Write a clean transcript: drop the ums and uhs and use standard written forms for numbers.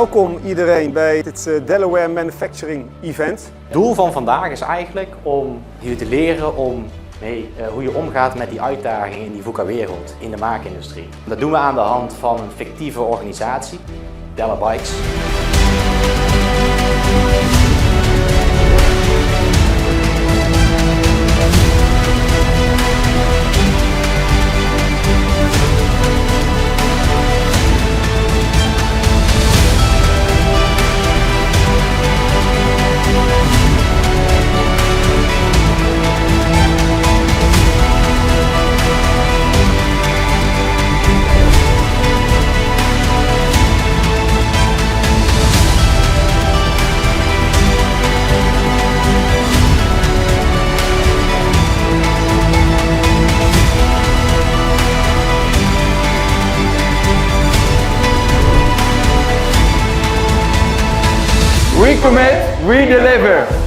Welkom iedereen bij dit Delaware Manufacturing Event. Het doel van vandaag is eigenlijk om jullie te leren hoe je omgaat met die uitdagingen in die VUCA-wereld, in de maakindustrie. Dat doen we aan de hand van een fictieve organisatie, delaware. We commit, we deliver.